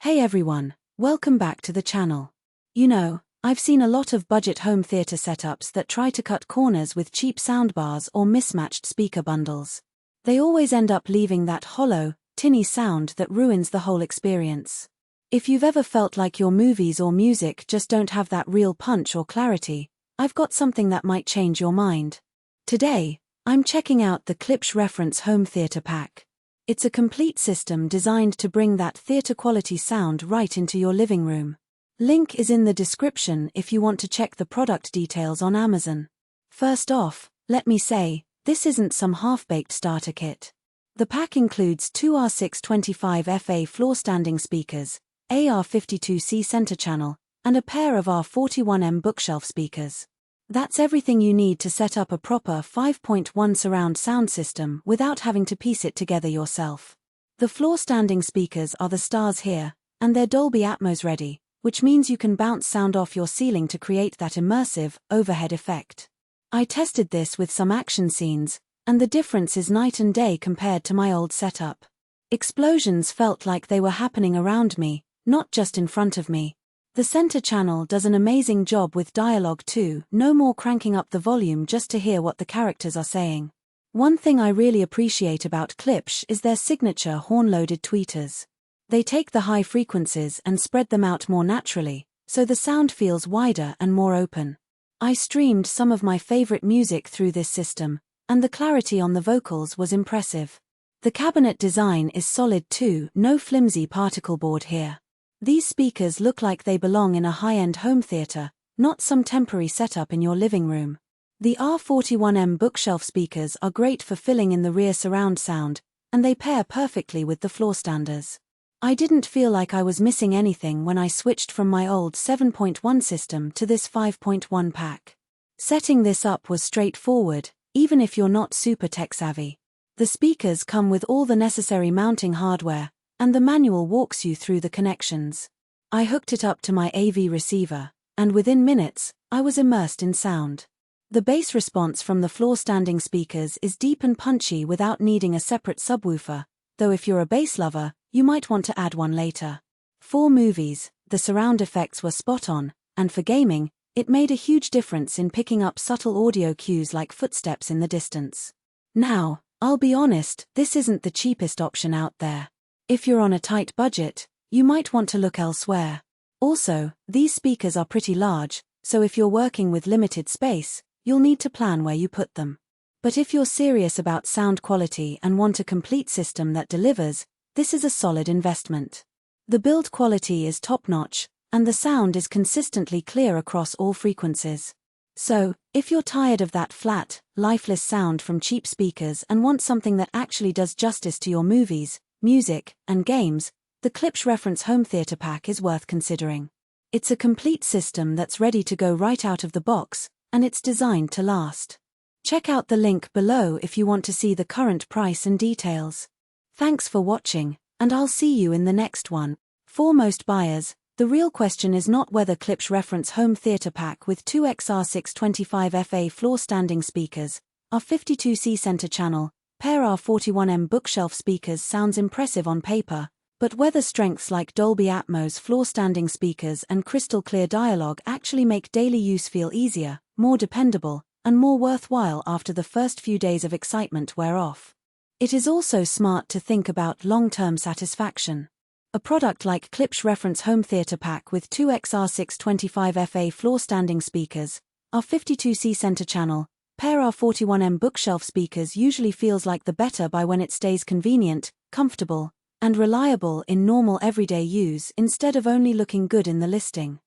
Hey everyone, welcome back to the channel. I've seen a lot of budget home theater setups that try to cut corners with cheap soundbars or mismatched speaker bundles. They always end up leaving that hollow, tinny sound that ruins the whole experience. If you've ever felt like your movies or music just don't have that real punch or clarity, I've got something that might change your mind. Today, I'm checking out the Klipsch Reference Home Theater Pack. It's a complete system designed to bring that theater-quality sound right into your living room. Link is in the description if you want to check the product details on Amazon. First off, let me say, this isn't some half-baked starter kit. The pack includes two R625FA floor-standing speakers, a R52C center channel, and a pair of R41M bookshelf speakers. That's everything you need to set up a proper 5.1 surround sound system without having to piece it together yourself. The floor-standing speakers are the stars here, and they're Dolby Atmos-ready, which means you can bounce sound off your ceiling to create that immersive, overhead effect. I tested this with some action scenes, and the difference is night and day compared to my old setup. Explosions felt like they were happening around me, not just in front of me. The center channel does an amazing job with dialogue too, no more cranking up the volume just to hear what the characters are saying. One thing I really appreciate about Klipsch is their signature horn-loaded tweeters. They take the high frequencies and spread them out more naturally, so the sound feels wider and more open. I streamed some of my favorite music through this system, and the clarity on the vocals was impressive. The cabinet design is solid too, no flimsy particle board here. These speakers look like they belong in a high-end home theater, not some temporary setup in your living room. The R41M bookshelf speakers are great for filling in the rear surround sound, and they pair perfectly with the floorstanders. I didn't feel like I was missing anything when I switched from my old 7.1 system to this 5.1 pack. Setting this up was straightforward, even if you're not super tech-savvy. The speakers come with all the necessary mounting hardware, and the manual walks you through the connections. I hooked it up to my AV receiver, and within minutes, I was immersed in sound. The bass response from the floor-standing speakers is deep and punchy without needing a separate subwoofer, though if you're a bass lover, you might want to add one later. For movies, the surround effects were spot on, and for gaming, it made a huge difference in picking up subtle audio cues like footsteps in the distance. Now, I'll be honest, this isn't the cheapest option out there. If you're on a tight budget, you might want to look elsewhere. Also, these speakers are pretty large, so if you're working with limited space, you'll need to plan where you put them. But if you're serious about sound quality and want a complete system that delivers, this is a solid investment. The build quality is top-notch, and the sound is consistently clear across all frequencies. So, if you're tired of that flat, lifeless sound from cheap speakers and want something that actually does justice to your movies, music, and games, the Klipsch Reference Home Theater Pack is worth considering. It's a complete system that's ready to go right out of the box, and it's designed to last. Check out the link below if you want to see the current price and details. Thanks for watching, and I'll see you in the next one. For most buyers, the real question is not whether Klipsch Reference Home Theater Pack with two XR625FA floor-standing speakers, R52C center channel, pair R41M bookshelf speakers sounds impressive on paper, but whether strengths like Dolby Atmos floor-standing speakers and crystal-clear dialogue actually make daily use feel easier, more dependable, and more worthwhile after the first few days of excitement wear off. It is also smart to think about long-term satisfaction. A product like Klipsch Reference Home Theater Pack with two XR625FA floor-standing speakers, R52C center channel, pair R41M bookshelf speakers usually feels like the better buy when it stays convenient, comfortable, and reliable in normal everyday use instead of only looking good in the listing.